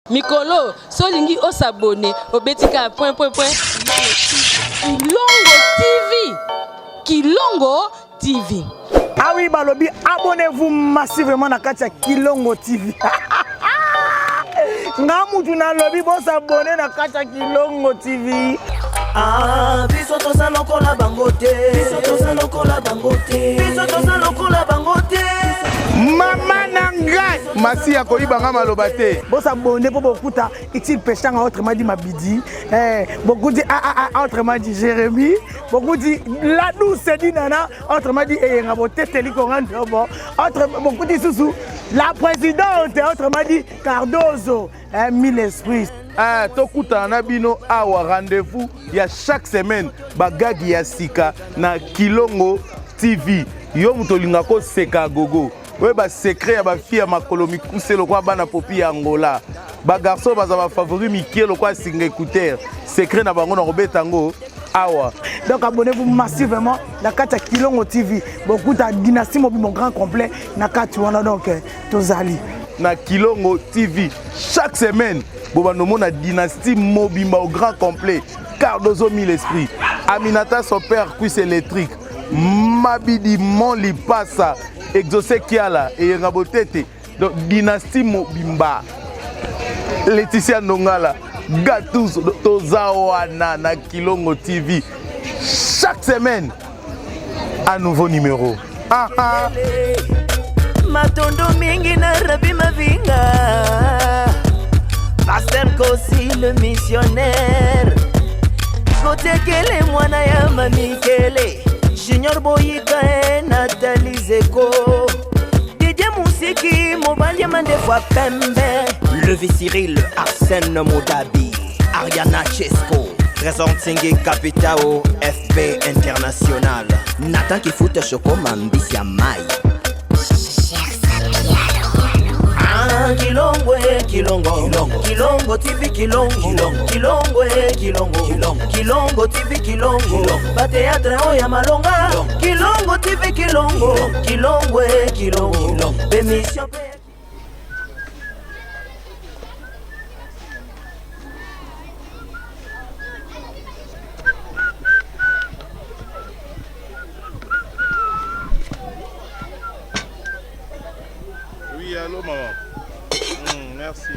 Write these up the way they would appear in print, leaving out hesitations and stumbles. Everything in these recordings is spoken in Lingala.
Mikolo, solingi o s'abonner au Betika Kilongo TV. Kilongo TV. Ah oui, Balobi, abonnez-vous massivement à Katia Kilongo TV. Ngamutu na lobi bo s'abonner na Katia Kilongo TV. Ah, biso toza lokola bangote. Biso toza lokola bangote. Biso toza lokola bangote. Mama nangai masi ya koyiba nga maloba te. Bo s'abonner pour bokuta itil pechanga autrement dit Mabidi. Beaucoup dit autrement dit Jérémy. Beaucoup dit la douce dit nana autrement dit eyenga boteteli kongando bon. Beaucoup dit Sousou la présidente autrement dit Cardozo. Mille esprits. Tokuta na bino awa rendez-vous ya chaque semaine bagagi ya sika na Kilongo TV. Yo mutolinga ko seka gogo. Ouais, bah secret ya ba fille makolo mikuse lokwa bana popi ya Angola. Ba garçon baza ba favori mikie lokwa singa écouteur. Secret na bango na robetango awa. Donc abonnez-vous massivement na Katia Kilongo TV. Beaucoup de dynastie mobile grand complet na Katia wana donc tozali. Na Kilongo TV chaque semaine bobano mona dynastie mobimba au grand complet. Cardozo mille esprits. Aminata son père cuisse électrique. Mabidi mon lipasa. Exaucé Kiala et Rabotete. Donc dynastie Mobimba. Laetitia Nongala. Gatous Tozawana na Kilongo TV. Chaque semaine, un nouveau numéro. Matondo mingi na rabi mavinga. Pasteur Kossi le missionnaire. Kote kele mwana ya mamikele. Junior Boyika et Nathalie Zeko. Didier Moussiki, Mobali Mandefwa Pembe. Levi Cyril, Arsène Modabi. Ariana Chesco. Trésor Tsingé Capitao, FB International. Nathan qui fout Choco Mambisia Mai. Kilongo Kilongo Kilongo TV Kilongo Kilongo Kilongo Kilongo TV Kilongo Bateatre oya malonga Kilongo TV Kilongo Kilongo Bémission. Oui, allô maman. Merci.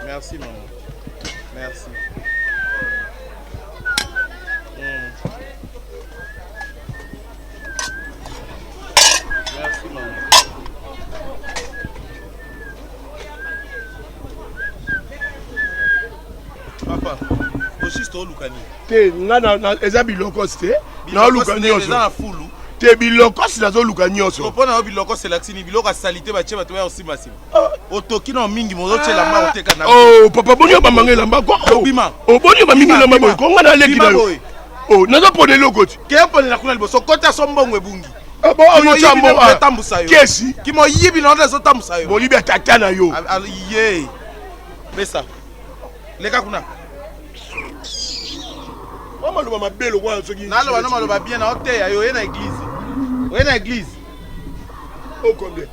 Merci maman. Merci. Merci maman. Papa, aussi c'est au Lukani. Te na ezabi lokoste. Na Lukani oso. Na fulu. Te biloko sinazo luka nyonso. Kopona biloko selaxini biloko salite ba cheba toya aussi masima. Otoki na mingi mozo chela ma oteka na. Oh papa bonyo ba mangela mbako. Obima. Oh bonyo ba mingela mbako. Konga na leki na yo. Oh nazo pone lokoti. Ke pone na kuna liboso kota sombongo ebungi. Bo oyo chambo tambusa yo. Kesi. Kimo yibi na ndo zo tambusa yo. Bolibi atata na yo. Ye. Besa. Leka kuna. Mama lo mama belo kwa soki. Nalo wana maloba bien na hotel ya yo na église. Oye na église. O combien?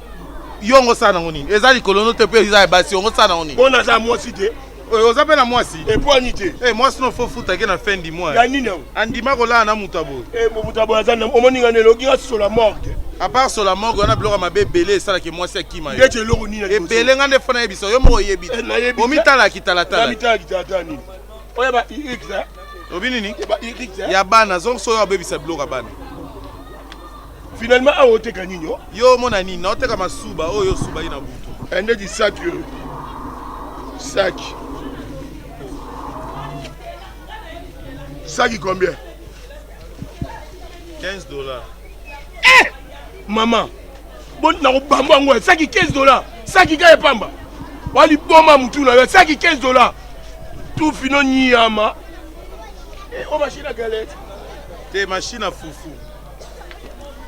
Yongo sana ngoni. Ezali kolono te pe ezali basi yongo sana ngoni. Bona za mwasi te. Oye ozape na mwasi. E poani te. Eh mwasi no fo futa ke na fin du mois. Ya nini? Andima ko la na mutabo. E mutabo azana omoninga ne loki sur la morgue. À part sur la morgue on a bloqué ma bébé ça que mwasi akima yo. Ngete loko nini na. E belé ngande fona yebiso yo mo yebi. Omitala kitala tala. Omitala kitala nini? Oya ba ikza. Obi nini? Ba ikza. Ya bana zongo so yo bébé sa bloqué bana. Finalement, à Ote Canino. Yo, mon ami, non, t'es comme Suba, oh, yo, Suba, il a boutou. Un des sacs. Sac. Sac, combien? $15. Eh! Maman. Bon, non, bamba, sac $15. Sac, gagne pamba. Wali bomba mutuna, sac $15. Tout fino nyama. Eh, oh, machine à galette. T'es machine à foufou.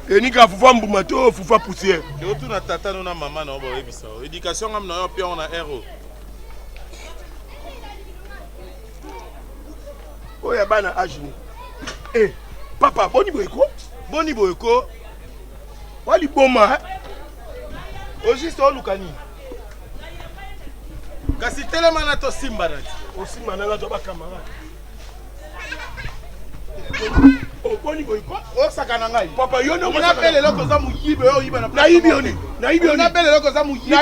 Et ni ka fufa mbuma to fufa poussière. Et autour na tata na maman na ba ebisa. Éducation ngam na yo pe on a héros. Oya bana ajini. Eh, papa boni boyko? Boni boyko. Wali boma. Aussi so lukani. kasi telema na to simba na osimba nanga to ba camarade Boni boyko osaka na ngai papa yo no na pele loko za muyibe yo yiba na na ibioni na pele loko za muyibe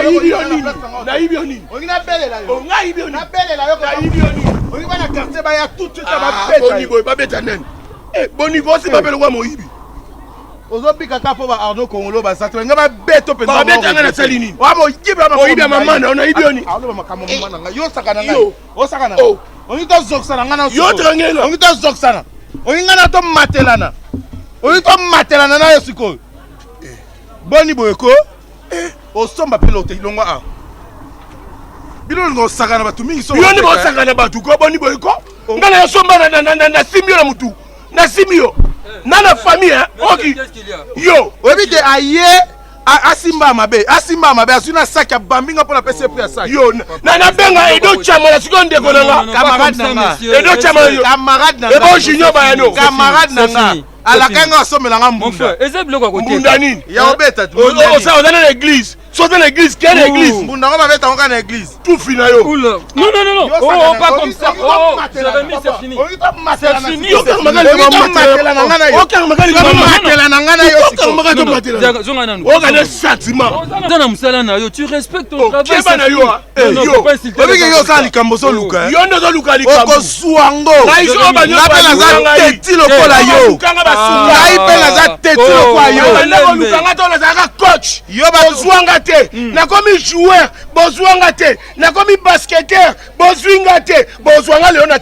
na ibioni ongina pele la yo na ibioni na pele la yo na ibioni oyiba na quartier ba ya tout ça ba beta boni boy ba beta nen boni bosi ba pele wa moyibi ozobika ka po ba Arnaud Kongolo ba satwe nga ba beto pe ba beta nga na salini wa moyibe ba moyibi mama na ona ibioni alo ba makamo mama na yo saka na ngai osaka na ongita zoksana nga na yo trangela ongita zoksana oyingana to matelana oyito matelana na yosiko boni boyeko osomba pilote longo a bilo ngo sakana batu mingi so yo ni bo sakana batu ko boni boyeko ngana yosomba na simio na mutu na simio na famille oki yo obite aye asimba mabe asuna saki bambinga pona pese pri saki yo na benga edo chama na sikonde ko nanga camarade nanga edo chama yo camarade nanga ebo junior bayano camarade nanga alakanga asomela nga mbunda eza biloko kote mbunda nini ya obeta tu ça on est dans l'église so dans l'église quelle église mbunda ngo babeta ngo na église tout fina yo non oh pas comme ça oh Jérémy c'est fini c'est fini yo ka magali matela na nga na yo o ka magali matela na nga na yo o ka magali matela zonga nanu o ka ne sentiment tana musala na yo tu respectes ton travail keba na yo yo obike yo sa likambo so luka yo ndo luka likambo oko suango na iso ba nyo ba na za teti lokola yo ngai pe na za teti lokola yo na luka nga to na za coach yo ba zuanga te na komi joueur bozuanga te na komi basketteur bozuinga te bozwanga leo na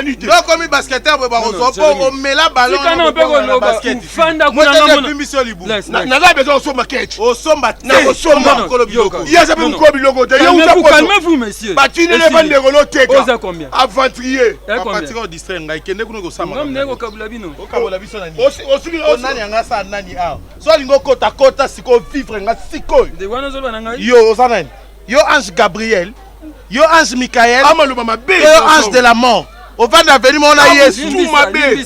nite yo komi basketteur bo ba ko mela ballon na basket fanda kuna na bimbisio libu na za bezo osomba catch osomba na osomba kolo biloko ya za ko biloko te yo uza calmez-vous monsieur batine le bande golo teka oza combien aventurier apatiko au distraire ngai kende kuno ko sama ngam neko kabula bino o kabola biso na ni osiki nani anga sa nani a so lingo kota siko vivre nga siko de wana zo bana ngai yo osanani yo Ange Gabriel yo Ange Michael amaluba mabe yo Ange de la mort ovanda veni mona Yesu tout mabe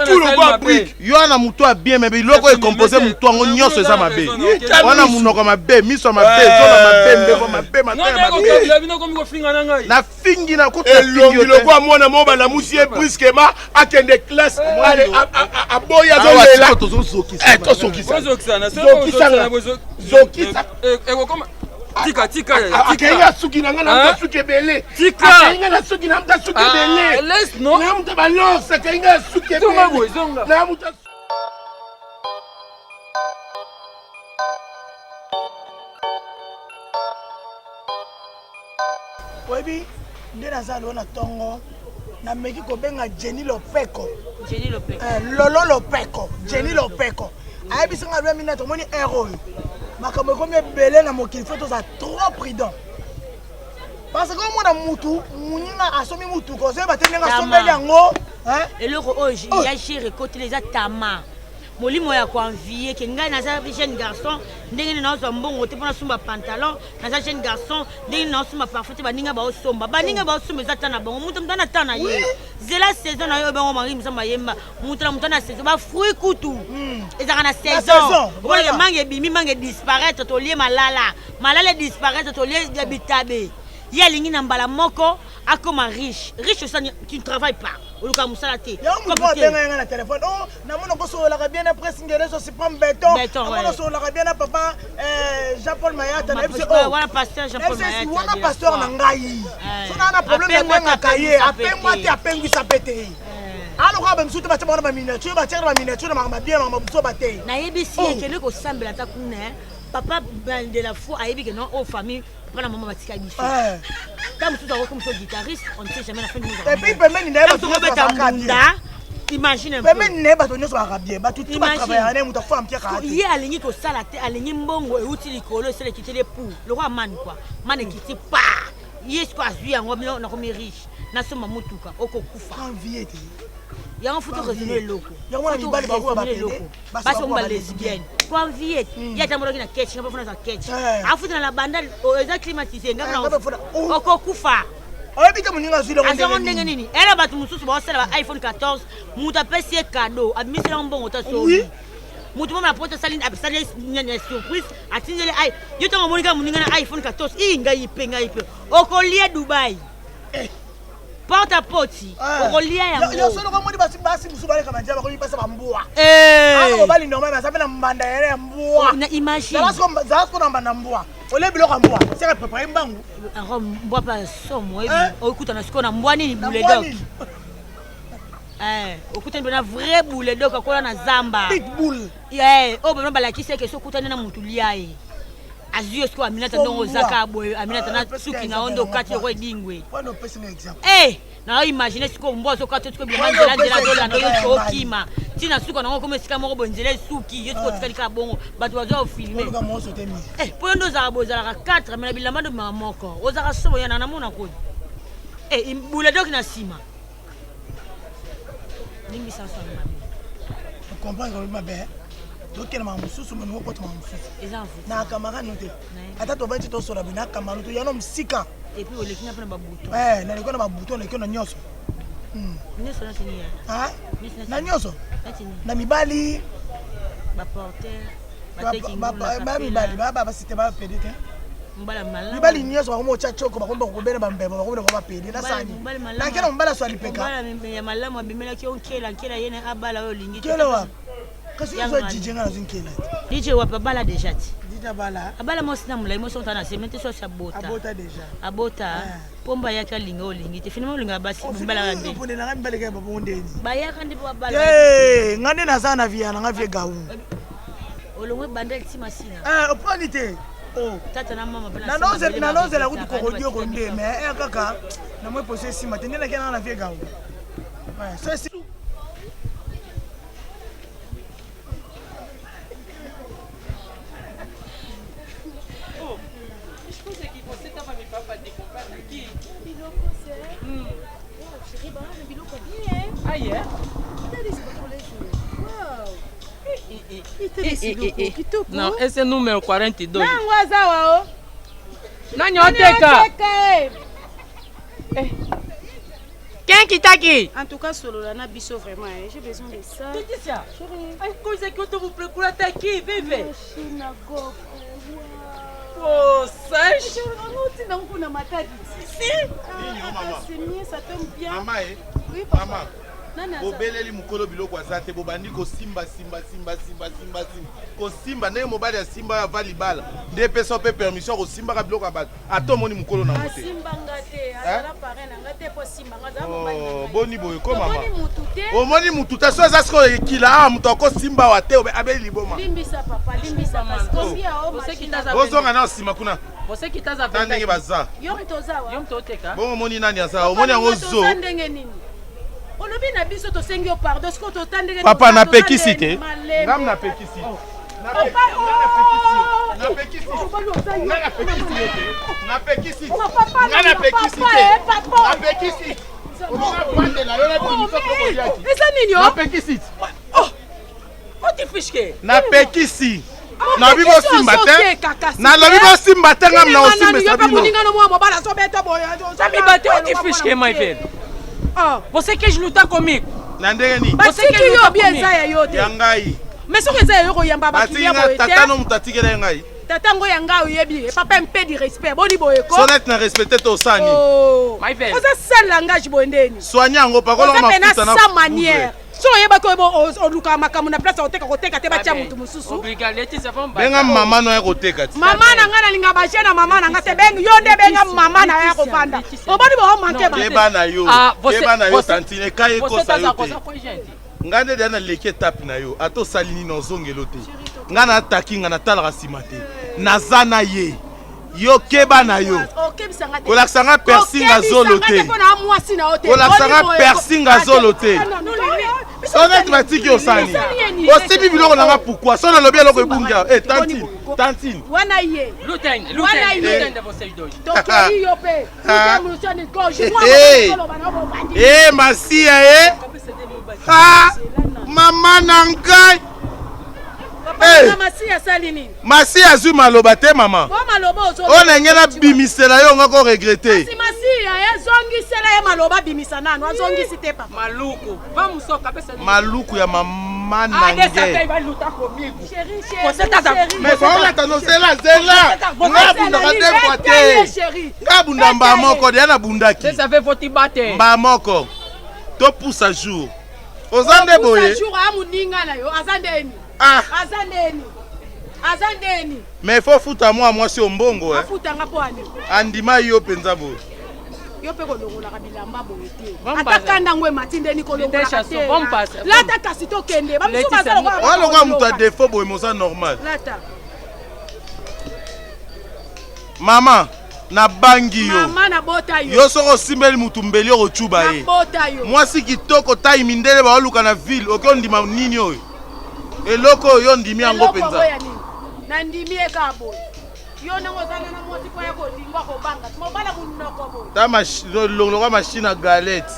tout le bois brique yo ana muto a bien mais biloko e composer muto ngo nyonso eza mabe wana munoko mabe miso mabe zona mabe mbeko mabe mataya mabe na fingi na kutu elongi lokwa mwana moba la musie brusquement akende classe ale aboya zolela tozokisa tika akainga suki na ngana mta suki ebele akainga na suki na mta suki ebele laisse non na mta balance akainga suki ebele na mta oyebi nde naza lelo na ntongo nameki kobenga Jenny Lopeko Lolo Lopeko Jenny Lopeko ayebisanga lwe mina tomoni héros makambo ekomi ebele na mokili fo toza trop prudent parce que omona mutu muninga asomi mutuka ozoyeba te ndenge asombeli yango eloko oyo ya gere ekotela eza tama molimo ya koanvie ke ngai naza jeune garçon ndenge nini naozwa mbongo te mpo nasomba pantalon naza jeune garçon ndenge nini naosomba parfum te baninga baosomba eza ta na bango moto moto ana ta na ye zela saison na yo bango mari mosa mayemba moto na moto ana saison bafruit kutu ezalaka na saison omonake mange ebimi mange disparaître tolie malala disparaître tolie ya bitabe ye alingi na mbala moko akoma riche osani tu ne travailles pas oluka mosala te abenga na téléphone o namona kosololaka bien na presse ngele so sipam béton namona kosololaka bien na papa Jean-Paul Mayata na biso wana pasteur Jean-Paul Mayata wana pasteur na ngai so na problème abengaka ye apengwa te apengwisa pe te aloka bamisusu te batia bango na baminiature batiaka na baminiature na makambo bien makambo biso bate nayebisi ekende kosambela ta kuna papa de la foi ayebi ke non o famille papa na mama batika biso ta mosusu akoki mosusu guitariste on ne sait jamais la fin du monde et puis pembeni na ye bato nyonso basaka bien imagine pembeni na ye bato nyonso basaka bien bato tu batravaillaka na ye moto afa ampiaka te ye alingi kosala te alingi mbongo euti likolo esala ekiteli pour lokwa mane kua mane ekiti pa ye siko azwi yango nakomi riche nasomba motuka okokufa envie te yango foto resume eloko basi omo balesbienne koanvie ye atambolaki na ketch ngapa fona za ketch afutana na banda eza climatisé ngapa okokufa oyebi te moninga azwi azongo ndenge nini ela bato mosusu baosala ba iPhone 14 moto apesi ye cadeau abimisi yango mbongo ta sobi mutu mama porte saline absale nyanya surprise atinjele ai yo to monika muninga na iPhone 14 inga ipe okolia Dubai porte à porte okolia yango yo solo ko moni basi musubale kama njaba ko yipasa bambua ako bali normal basabe na mbanda ya mbua na imagine zasko na mbanda mbua ole biloko mbua c'est préparer mbangu en mbua pas somo okuta na siko na mbwa nini bulldog okuta ndo na vrai bulldog akola na zamba pitbull bana balakisa ke so kutana na mutu liaye azio siko Aminata ndongo zaka boy Aminata na suki na ondo kati ko dingwe wana pesa na example na imagine siko mbozo kati siko bila njela dola ndo yo kima tina suko na ngoko mesika moko bonzela suki yo siko tikalika bongo bato wazo filmer po ndo za bozala ka 4 mais bila mando mamoko ozaka sobo yana na mona ko bulldog na sima ningi sasa tu comprends que ma belle donc elle m'a mususu mon ko tuma mususu na kamara note ata to banti to sora bina kamara to yano msika et puis ole kina pena babuto na liko na babuto na kina nyoso nyoso na tinia na nyoso na mibali ba porter ba mibali ba site ba pedite mbala mala mibali nyoso ba mo chachoko ba komba ko bena ba mbeba ba komba ba pedi na sani na kena mbala swali peka mbala ya malamu abimela ki onkela nkela yene abala yo lingi kela wa kasi zo DJ ngana zinkela DJ wa bala déjà ti DJ bala abala mo sina mulai mo sonta na semente so sabota abota pomba ya ka linga olingi te finalement linga basi mbala ngande pone na mbala ka babo ndeni baya kandi bo bala ngande na sana via na ngavie gawu olongwe bandel ti masina opalite tata na mama bana na noze la kutu kokodio konde mais kaka na mwe poser si matende na kena na vie gawu so si Non, esse é o número 42. Não, Wazawa. Não, quem que tá aqui? En tout cas, Solo, na biso vraiment, j'ai besoin de ça. Laetitia, a coisa que eu tô procurando até aqui, vem ver. Poxa, não vou na matadi. Sim. C'est mieux, ça tombe bien. Maman, oui, papa. Maman. Bobeleli mukolo biloko azate bobandi ko simba ko simba ne mobali ya simba ya valibala nde pesa pe permission ko simba ka biloko abat ato moni mukolo na mote simba ngate ala parrain ngate po simba ngaza mobali boni boye ko mama omoni mututa so zasko ekila muto ko simba wa te abeli liboma limbisa papa limbisa parce que bia o machina ozonga na sima kuna você que tá sabendo ndenge baza yo mtozawa yo mtoteka bon omoni nani aza omoni yango zo ndenge nini olobi na biso to sengi o pardon ce que to tandenge papa na pekisite ngam na pekisite na pekisi na bibo simba te na lobi bo simba te ngam na osimba sabino te fiche my velho. Você quer lutar comigo? Nandeni. Você quer lutar comigo? Yangai. Mais se você eu yamba bakilia boye. Tata no mutatikela yangai. Tata ngo yanga oyebi papa mpe di respect boni boye ko. Sonet na respecter to sani. My velho. Oza seul langage bondeni. Soigna ngo pakolo mafuta na. Sa manière. So yeba ko bo oluka makamu na place oteka te batia mutu mususu. Obrigaleti ça va benga mama no ya koteka ti. Mama na ngana linga bashe na mama na ngate benga yo nde benga mama na ya kopanda. Oboni bo manke ba. Keba na yo. Keba na yo tantine kai ko sa yo. Ngande dana leke tap na yo. Ato salini no zongelo te. Ngana taki ngana tala sima te. Nazana ye. Yo keba na yo. Kolakisanga persinga zolo te. Kolakisanga persinga zolo te. Sonet matiki osani. Osibi biloko nanga pourquoi? Sono lobi eloko ebungia. Eh tantine. Wana ye. Luten de vocês dois. Totori yo pe. Luten goje. Eh masia ha mama nangai. Masia salini. Masia zui maloba te mama. Bo maloba ozo. On ngena bimisela yo ngako regretter. Si masia zongi sela ya maloba bimisa nanu azongi site papa. Maluco. Vamos só cabeça. Maluco ya mama. Maman Nange. Mais on attend, c'est là. Ngabunda kate. Ngabunda mbamoko, diana bundaki. Ça fait faut battre. Mbamoko. To pousse à jour. Ozande boye. Ah. Mais faut foutre à moi c'est ombongo. Andima yo penza boye. Yo pe kolongola bilamba boye te atakanda ngwe matindeni kolongola te lata kasi to kende ba musu bazalo kwa wala kwa muta défaut boye mosa normal lata mama na bangi yo mama na bota yo yo soko simbeli mutu mbeli yo chuba ye na bota yo mwasi kitoko tayi mindele ba luka na ville oko ndima nini oyo eloko yo ndimi yango penza na ndimi e ka boye yo nango zana na moti kwa yako lingwa ko banga mobala munoko boye ta machine à galette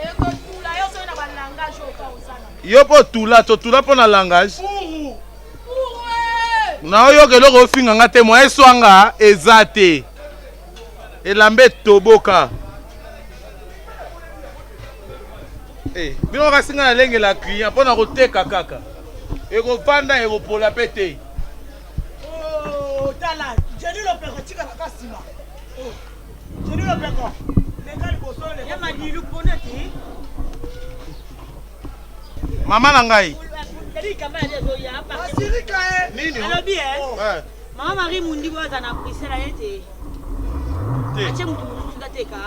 eko tula yo so na ba langage o ka usana yo po tula po na langage na oyo keloko ofinga nga te mo eswanga ezate elambe toboka bino kasinga na lenge la client pona koteka kaka ekovanda ekopola pe te tala jeni lopeko tika na kasima jeni lopeko lekali bosole ya madilu pona te mama na ngai asirika nini alobi mama Marie mundi boza na prisela yete ache mutu mutunda teka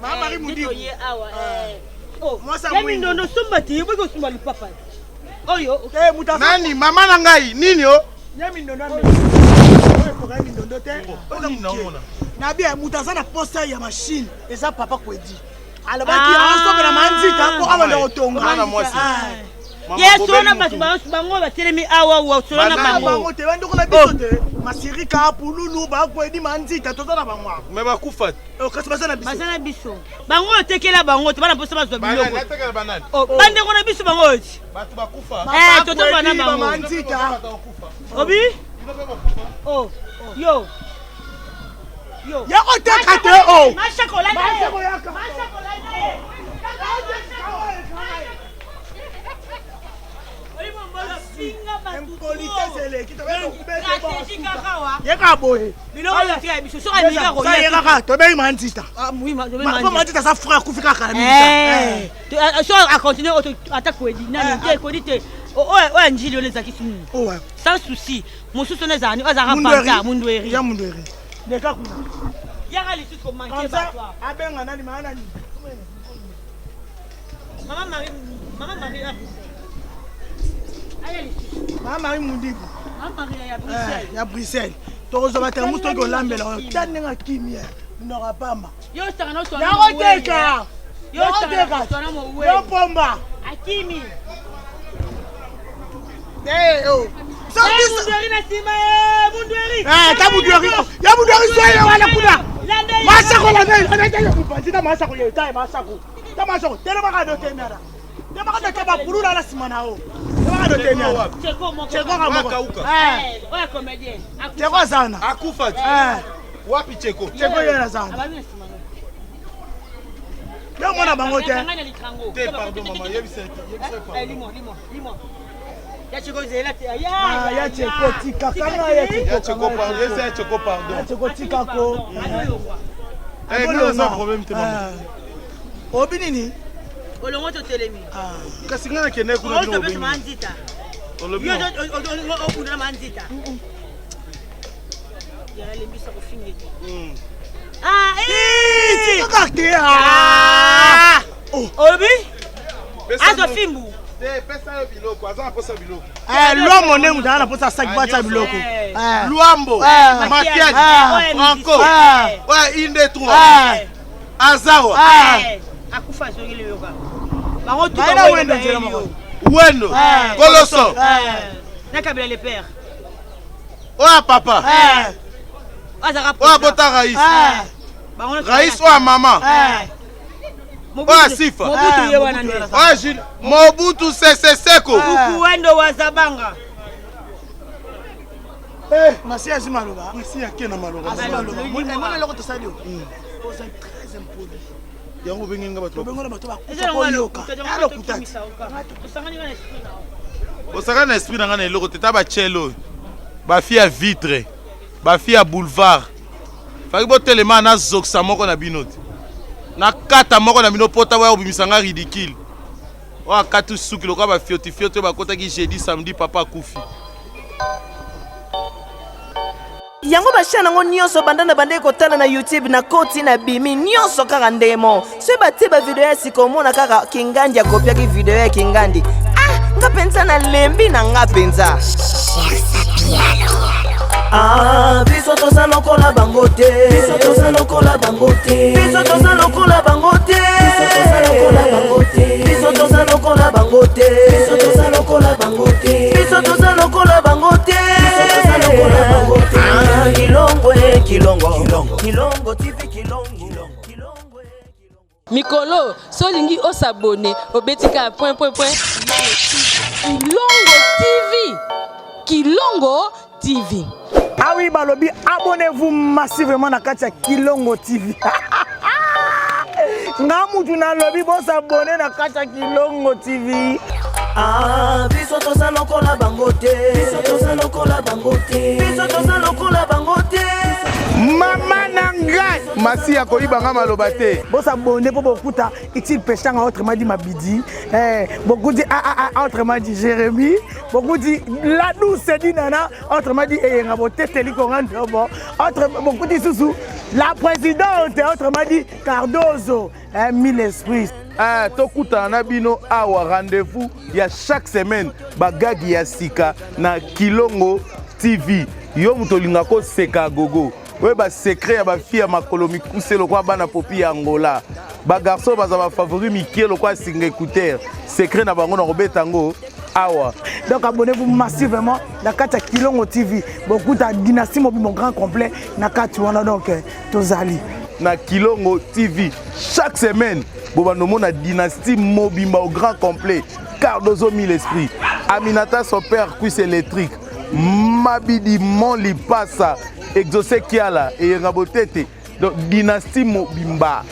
mama Marie mundi ye awa mwasa mwini ndono somba te yobiko somba lupapa oyo mutasa nani mama na ngai nini o nyami ndono programme ndondo te na bien mutasa na posta ya machine eza papa kwedi alobaki asomela manzika ko abanda otonga mwana mwasi yeso na bato bango batelemi awa wa solo na bango te bando ko na biso te masirika pululu ba kwedi manzika toza na bango me bakufa kasi basana biso bango otekela bango te bana posta bazwa biloko natekela banani bande ko na biso bango oti bato bakufa toto bana bango manzika obi yo ya oteka te o mashakola tobengi manzita sa frère akufi kaka so acontinue ata kwedi nani te kwedi te oyo njili oyo ezalaki sini sans souci mosusu ono ezalani azalaka panta mundu eri leka kuna yaka lisusu komanke bato abenga nani maanani mama Marie mama Marie mundiku mama Marie ya Bruxelles tokozwa termus toki olambela oyo tandenga kimia minora pamba yakoteka yo pomba akimi mundueri soye wana kuna masako lanaiamupanzita masako yetaye masako ta masako telemaka dotemiara temaka dote bapulula ala nsima na o temaka dotemiara cheko azana akufa wapi cheko yena zana yo mona bango te pardon mama yebisa ya cheko zela te ya cheko tika kanga ya cheko pardon cheko tika ko non problème te mama obi nini olongo to telemi kasi ngana kene kuna bino obi manzita olobi yo okuna manzita ya lembisa ko fingeti tikakarte obi azo fimbu pesa yo biloko aza posa biloko lwambo nde mutu ana posa saki bacha biloko lwambo makiadi franco inde trois azawa akufa sokile yoka bango tuka wendo njela moko wendo koloso nakabila le père oya papa oya bota rais rais oya mama oya sifa oya Jules Mobutu Sese Seko wendo wa Zabanga masi ya zimaloba masi ya kena maloba mwana loko tosali oza très impoli yango bengenga bato bengola bato bakuyoka alo kutati osaka na esprit na nga na eloko te ta bachelo bafille ya vitre bafille ya boulevard faki botelema na zokisa moko na bino te na kata moko na bino pota baya obimisa nga ridicule oyo akati suki lokola bafiotifiote oyo bakotaki jeudi samedi papa akufi yango bashia nango nyonso banda na bande kotala na YouTube na koti na bimi nyonso kaka ndemo so batie bavideo ya sika omona kaka Kingandi akopiaki video ya Kingandi nga penza na lembi na nga penza biso toza lokola bango te biso toza lokola bango te biso toza lokola bango te biso toza lokola bango te biso toza lokola bango te biso toza lokola bango te biso toza lokola bango te Kilongo TV Kilongo Mikolo solingi osabone obetika point Kilongo TV Ah oui, balobi, abonnez-vous massivement à Katia Kilongo TV. Ngamutu na lobby bo s'abonner na Katia Kilongo TV. Biso toza lokola bango te biso toza lokola bango te biso toza lokola bango te mama na ngai masi ya koyiba nga maloba te bo s'abonner po bokuta itil pechanga autrement dit Mabidi beaucoup dit autrement dit Jérémy beaucoup dit la douce dit nana autrement dit eyenga boteteli ko ngando bo autre beaucoup dit Sousou la présidente autrement dit Cardozo mille esprits. Tokuta na bino awa rendez-vous ya chaque semaine bagagi ya sika na Kilongo TV yo mutolinga ko seka gogo we ba secret ya ba fille ya makolo mikuse lokwa bana popi ya Angola ba garçon baza ba favori mikie lokwa singa écouteur secret na bango na robetango awa donc abonnez-vous massivement na Katia Kilongo TV beaucoup ta dynastie mobile grand complet na Katia wana donc tozali na Kilongo TV chaque semaine bobano mona dynastie mobimba au grand complet Cardozo mille esprits Aminata son père cuisse électrique Mabidi Moli Passa Exaucé Kiala et Ngabotete donc dynastie mobimba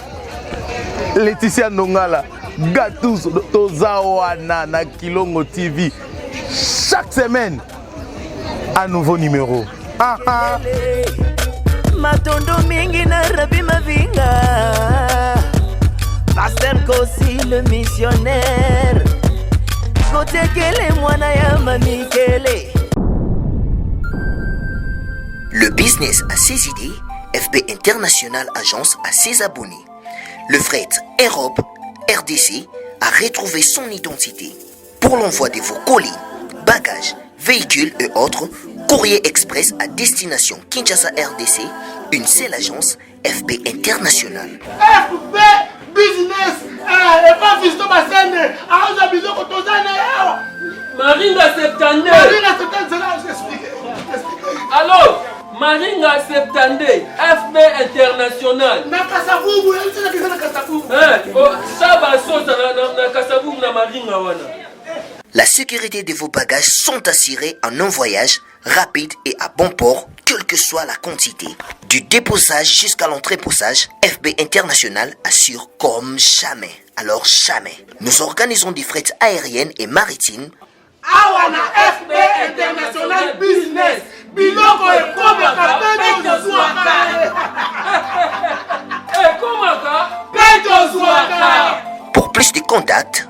Laetitia Nongala Gatous Tozawana na Kilongo TV chaque semaine un nouveau numéro Matondo mingi na rabi mavinga Pasteur Kosi le missionnaire Kote kele mwana ya mamikele. Le business a ses idées, FB International Agence a ses abonnés. Le fret Europe, RDC a retrouvé son identité. Pour l'envoi de vos colis, bagages, véhicules et autres, courrier express à destination Kinshasa RDC, une seule agence, FB International. FB Business, et pas Fisto Bassene, Aouza Bizoko Tozane, Maringa Septande. Maringa Septande, c'est là, j'explique. Alors, Maringa Septande, FB International. Na Kasavubu, elle sait que na Kasavubu. Ça va sauter na Kasavubu na Maringa wana. La sécurité de vos bagages sont assurées en un voyage rapide et à bon port, quelle que soit la quantité. Du déposage jusqu'à l'entreposage, FB International assure comme jamais. Alors jamais. Nous organisons des frettes aériennes et maritimes. Awana FB International Business. Biloko et Komaka, Peto Zouaka. Peto Zouaka. Pour plus de contacts,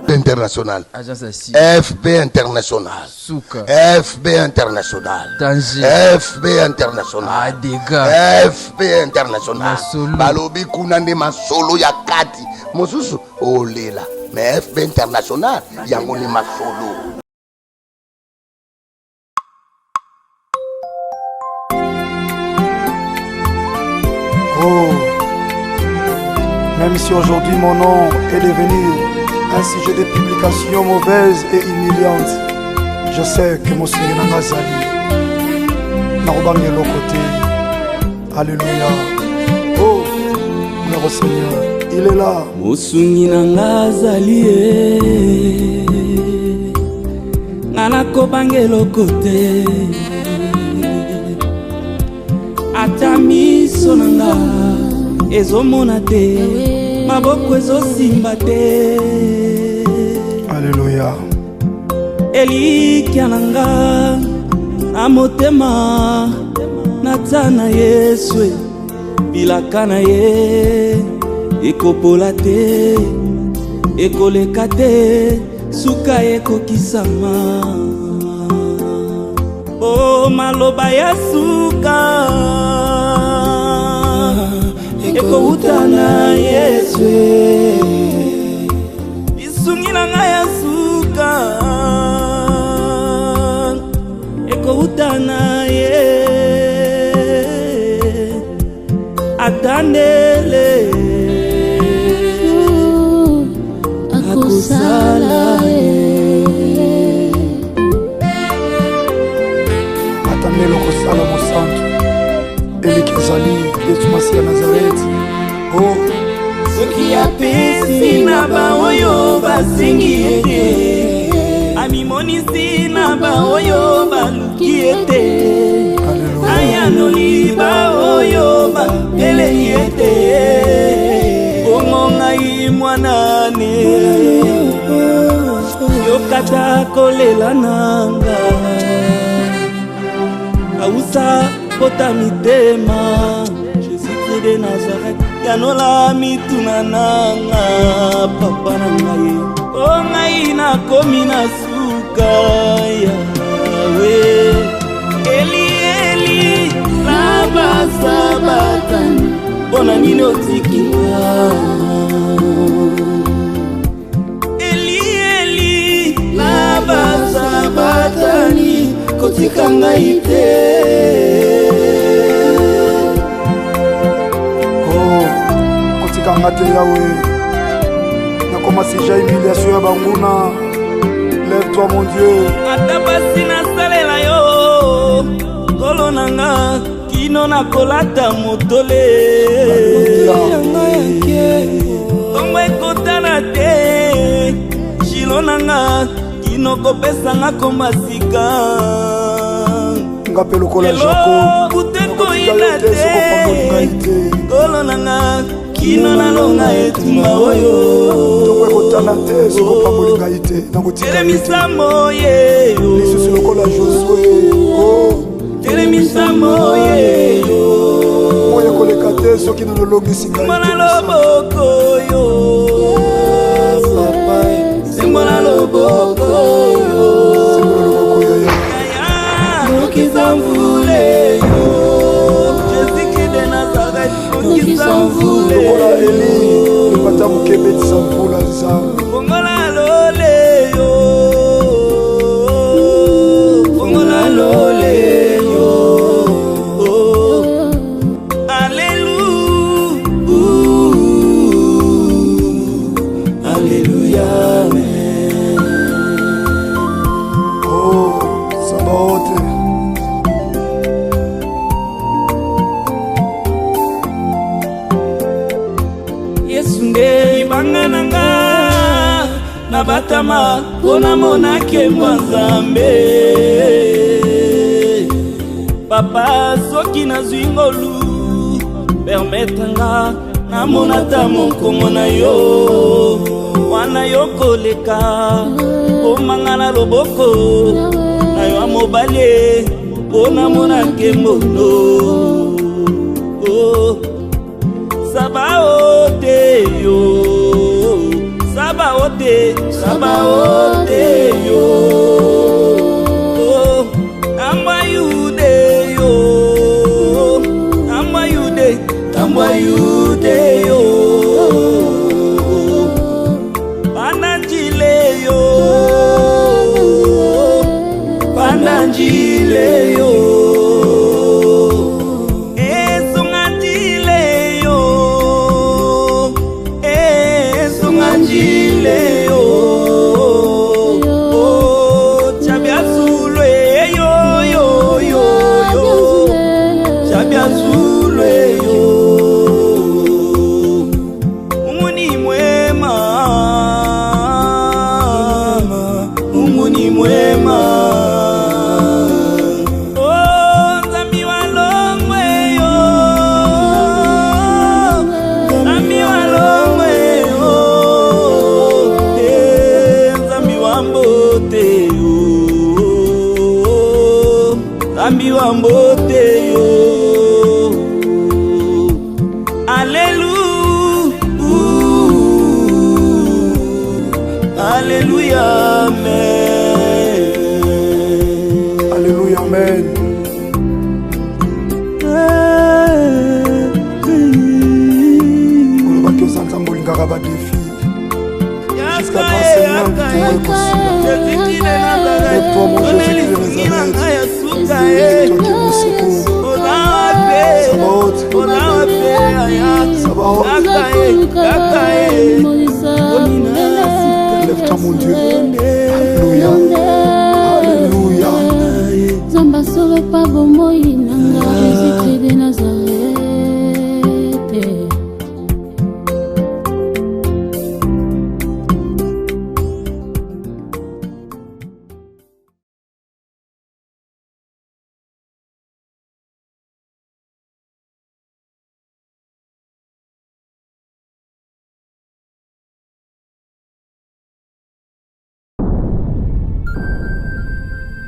International. FB International. Souka. FB International. Danger. FB International. Dégâts. FB International. Masolo. Balobi kunande masolo ya kati. Mosusu olela. Mais FB International yango ni masolo. Oh. Même si aujourd'hui mon nom est devenu un sujet de publication mauvaise et humiliante, je sais que mon Seigneur Nazali n'a pas de l'autre côté. Alléluia. Oh, notre Seigneur, il est là. Mosungi Nazali Nana kobangelo kote Atami sonanga ezomona te maboko ezosimba te. Alléluia. Elikya nanga na motema naza na Yesu bilaka na ye ekopola te ekoleka te suka ekokisama. O maloba ya suka ekouta na Yesu isungi na ngai ya suka ekouta na ye atandele akosala atandele okosala mosantu eleki ezali Yesu masi ya Nazareti. Oh, soki apesi na baoyo basengi ete amimonisi na baoyo baluki ete ayanoli baoyo baeleli ete ongongai mwanane yokata kolela nanga ausa pota mitema Jésus de Nazareth yanola mituna nanga papa na ngai o ngai nakomi na suka yawe eli eli laba sabatani bona nini otikinga eli eli laba sabatani kotika ngai te. Kotika te Yahweh nakoma sija humiliation ya banguna. Lève-toi mon Dieu. Atabasi nasalela yo kolo nanga kino nakolata motole yanga yake kongo ekotana te shilo nanga kino kopesanga komasika ngape lokola Jacob kutekoyina te kolo nanga kino nalonga etumba oyo tokotana te sokopamoli ngai te telemisa moyeyo lisusu lokola Josué. Oh, telemisa moyeyo moye koleka te soki nanolongisi ngai mbona loboko yo papa simbola loboko yo nokiza mvule yo Jésus de Nazareth nokiza mvule lokola Eli epata mokebetisa mvula nzambe fongola lole yo fongola lole yo Alléluia amen. Oh Sabaoth Yesu nde ibanga nanga na batama pona monake mwa Nzambe papa soki nazwi ngolu permetanga namonata monkongo na yo wana yo koleka omanga na loboko na yo mobale pona monake mbono. Oh, Sabaote yo Sabaote Sabaote yo oh, Amba yude yo Amba yude yo Pandanjile yo Pandanjile yo Esungandile yo oh chabia zulwe yo yo yo yo chabia zulwe yo umuni mwema umuni mwema oh nzambi walongwe yo nzambi walongwe amen. Alléluia, amen. Jusqu'à quand, Seigneur, tu es possible. Et toi, mon Jésus de Nazareth, toi qui es mon secours. Sabaoth, lève-toi, mon Dieu. Alléluia, alléluia. Zamba solo pa bomoi nanga Jésus de Nazareth.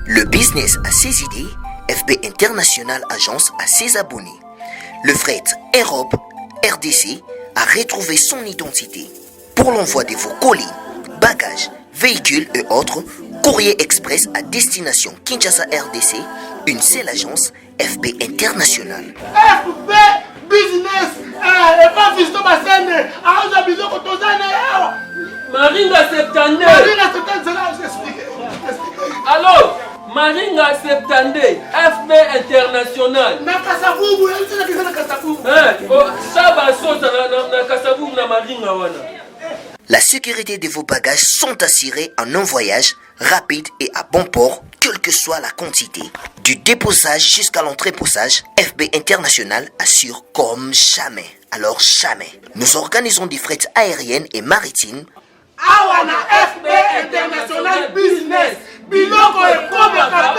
Le business a ses idées, FB International Agence a ses abonnés. Le fret Europe, RDC, a retrouvé son identité. Pour l'envoi de vos colis, bagages, véhicules et autres, courrier express à destination Kinshasa RDC, une seule agence, FB International. FB Business, et pas Fisto Bassene, arrange bisous quand on a Maringa Septandé. Maringa Septandé, c'est là où j'explique. Alors, Maringa Septandé, FB International. Nakasavubu, il y a Nakasavubu. Ça va sauter na Kasavubu na Maringa wana. La sécurité de vos bagages sont assurées en un voyage rapide et à bon port, quelle que soit la quantité. Du déposage jusqu'à l'entreposage, FB International assure comme jamais. Alors jamais. Nous organisons des frettes aériennes et maritimes. Awana FB International Business. Biloko et Komaka,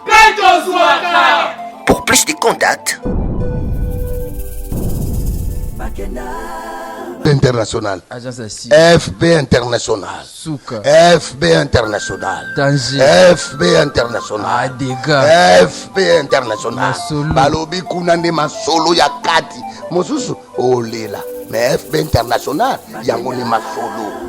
Peto Zouaka. Pour plus de contacts, International. FB International. FB International. FB International. FB International. Balobi kunande masolo ya kati. Mosusu olela. Mais FB International yango ni masolo.